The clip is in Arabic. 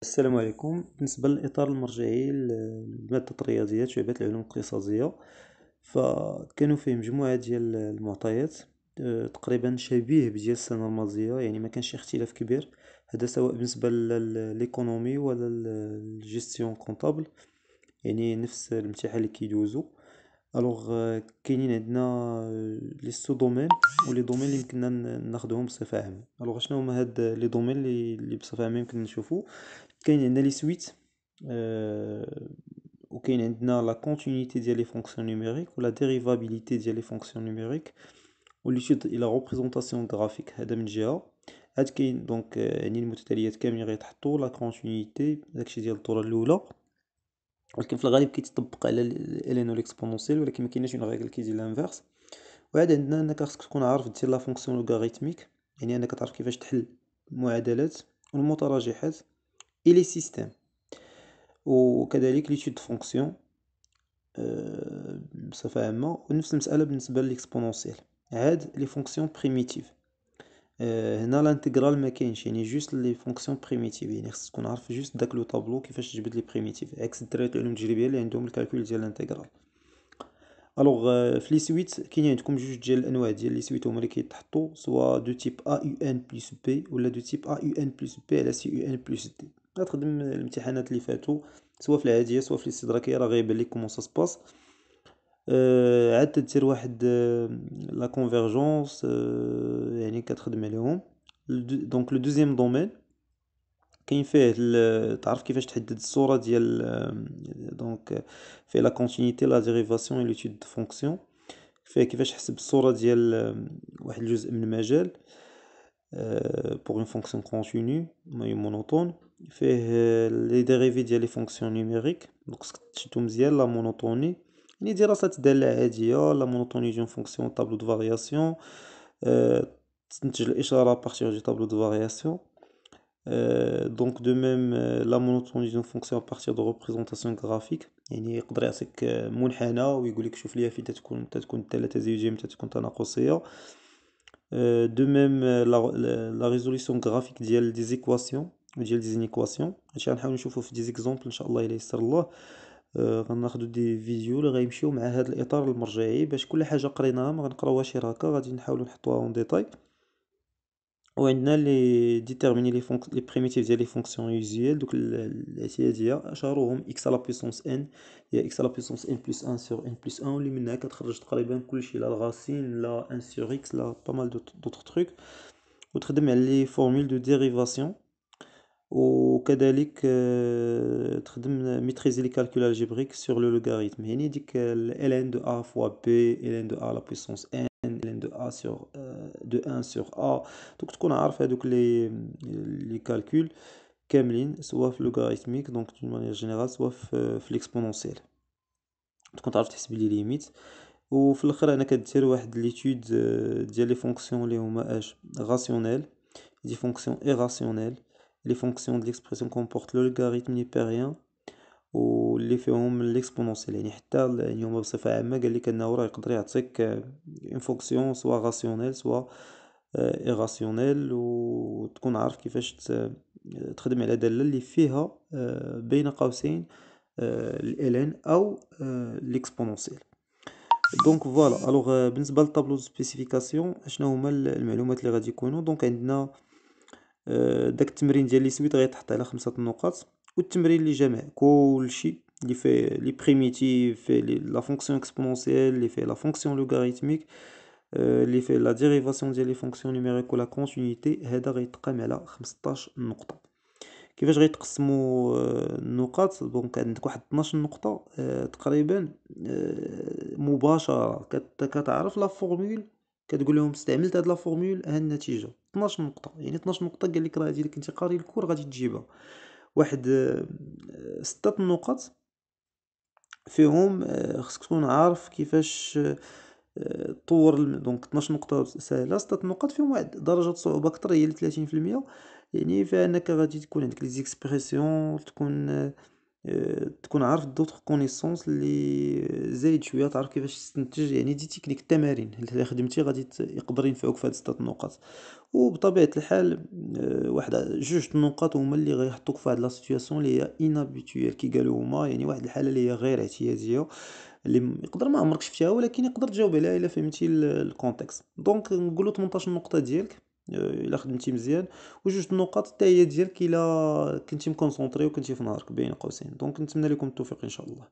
السلام عليكم. بالنسبة للإطار المرجعي لمادة الرياضيات شعبة العلوم الاقتصادية، فكانوا فيه مجموعة ديال المعطيات تقريبا شبيه بديال السنة الماضية، يعني ما كانش اختلاف كبير. هذا سواء بالنسبة للإيكونومي ولا الجيستيون كونطابل، يعني نفس الامتحان اللي كيدوزو. الوغ كاينين عندنا لي سو دومين ولي دومين اللي يمكننا ناخدوهم بصفة عامة. الوغ شنو هما هاد لي دومين اللي بصفة عامة يمكن نشوفو؟ كاين عندنا لي سويت، وكاين عندنا لا كونتينيتي ديال لي فونكسيون نيميريك ولا ديريفابيليتي ديال لي فونكسيون نيميريك وليتود الى ريبريزونطاسيون غرافيك. هذا من جهه. عاد كاين دونك يعني المتتاليات كاملين غيتحطوا لا كونتينيتي، داكشي ديال الدوره الاولى، ولكن في الغالب كيتطبق على الين والاكسبونونسيال، ولكن ما كايناش اون ريغل كيدير لانفيرس. وعاد عندنا انك خاصك تكون عارف دير لا فونكسيون لوغاريتميك، يعني انك تعرف كيفاش تحل المعادلات والمتراجحات et les systèmes. وكذلك ليتود فونكسيون بصفة عامة. ونفس المسألة بالنسبة للإكسبونونسيال. عاد لي فونكسيون بريميتيف، هنا الانتجرال ما كاينش، يعني جوست لي فونكسيون بريميتيف، يعني خصك تكون عارف جوست داك لو طابلو كيفاش تجبد لي بريميتيف، عكس الدراري تاع العلوم التجريبية اللي عندهم الكالكول ديال الانتجرال. الوغ في لي سويت كاين عندكم جوج ديال الانواع ديال لي سويت هما اللي كيتحطوا، سوا دو تيب ا يو ان بلس بي ولا دو تيب ا يو ان بلس بي على سي يو ان بلس دي. غتخدم الامتحانات اللي فاتوا سواء في العاديه سواء في الاستدراكيه، راه غيبان لك كومون سا سباس. عاد تدير واحد لا كونفيرجونس، يعني كتخدم عليهم. دونك لو دوزيام دومين كاين فيه تعرف كيفاش تحدد الصورة ديال دونك فيه لا كونتينيتي لا ديريفاسيون اي ليتود دو فونكسيون، فيه كيفاش تحسب الصورة ديال واحد الجزء من المجال بوغ اون فونكسيون كونتينيو مونوطون. فيه لي ديريفي ديال لي فونكسيون نيميريك، دونك خصك تشدو مزيان لا مونوطوني، يعني دراسات دالة عادية. لا مونوطوني ديال فونكسيون طابلو دو فارياسيون، تستنتج الإشارة بارتيغ دو طابلو دو فارياسيون. دونك دو ميم لا مونوتوني دون فونكسيون ابارتير دو ريبريزونطاسيون غرافيك، يعني يقدر يعطيك منحنى ويقول لك شوف ليا فين تتكون الدالة تزايدية متى تكون تناقصية. دو ميم لا ريزوليسيون غرافيك ديال دي زيكواسيون وديال دي زينيكواسيون. هادشي غنحاول نشوفو في دي زيكزومبل ان شاء الله الا يسر الله. غناخدو دي فيديو اللي غيمشيو مع هذا الاطار المرجعي، باش كل حاجه قريناها ما غنقراوهاش غير هكا، غادي نحاولو نحطوها اون ديتاي. وعندنا لي ديتيرميني لي بريميتيف ديال لي فونكسيون يوزيال، دوك الاعتياديه، اشهرهم اكس على بويسونس ان، هي اكس على بويسونس ان بلس ان سور ان بلس ان، واللي منها كتخرج تقريبا كلشي، لا الغاسين لا ان سور اكس لا با مال دوطخ تروك. وتخدم على لي فورمول دو ديريفاسيون، وكذلك تخدم ميتريزي لي كالكول الجبريك سور لو لوغاريتم، يعني ديك ال ان دو ا فوا بي ال ان دو ا لا بويسونس ان ln de a sur de 1 sur a. دونك تكون عارف هادوك لي كالكول كاملين، سواء في لوغاريتميك دونك دون مانيير جينيرال، سواء في ليكسبونونسيال، تكون تعرف تحسب لي ليميت. وفي الاخر انا كدير واحد ليتود ديال لي فونكسيون اللي هما اش راسيونيل، دي فونكسيون ايراسيونيل، لي فونكسيون دو ليكسبرسيون كومبورت لو لوغاريتم نيبيريان واللي فيهم ليكسبونونسيال. يعني حتى يعني هما بصفة عامة قال لك انه راه يقدر يعطيك اون فونكسيون سوا راسيونيل سوا ايراسيونيل، وتكون عارف كيفاش تخدم على دالة اللي فيها بين قوسين الالين او ليكسبونونسيال. دونك فوالا. الوغ بالنسبة للطابلو دو سبيسيفيكاسيون اشنا هما المعلومات اللي غادي يكونوا. دونك عندنا داك التمرين ديال لي سويت غيتحط على 5 النقاط، والتمرين اللي جمع كلشي اللي فيه لي بريميتيف، فيه لا فونكسيون اكسبونونسيال، اللي فيه لا فونكسيون لوغاريتميك، اللي فيه لا ديريفاسيون ديال لي فونكسيون نيميريك ولا كونتينيتي، هذا غيتقام على 15 نقطة. كيفاش غيتقسموا النقاط؟ دونك عندك واحد 12 نقطة تقريبا مباشرة كتعرف لا فورمول، كتقول لهم استعملت هاد لا فورمول ها النتيجة. 12 نقطة، يعني 12 نقطة قال لك راه هادي اللي كنتي قاري الكور غادي تجيبها. واحد 6 النقط فيهم خصك تكون عارف كيفاش طور دونك 12 نقطة ساهلة. 6 النقط فيهم واحد درجة صعوبة كتر، هي 30%، يعني فيها انك غادي تكون عندك لي زيكسبرسيون، تكون تكون عارف d'autres connaissances اللي زايد شوية تعرف كيفاش تستنتج، يعني دي تكنيك التمارين اللي خدمتي غادي يقدر ينفعوك في هاد 6 النقاط. وبطبيعة الحال واحد 2 النقاط هما اللي غيحطوك في واحد لا situation اللي هي inhabituelle كي قالوا هما، يعني واحد الحالة اللي هي غير اعتيادية، اللي يقدر ما عمرك شفتيها ولكن يقدر تجاوب عليها إلا فهمتي الcontext. دونك نقولوا 18 نقطة ديالك إلا خدمتي مزيان، و2 النقاط حتى هي ديالك إلا كنتي مكونسونطري وكنتي في نهارك بين قوسين. دونك نتمنى لكم التوفيق إن شاء الله.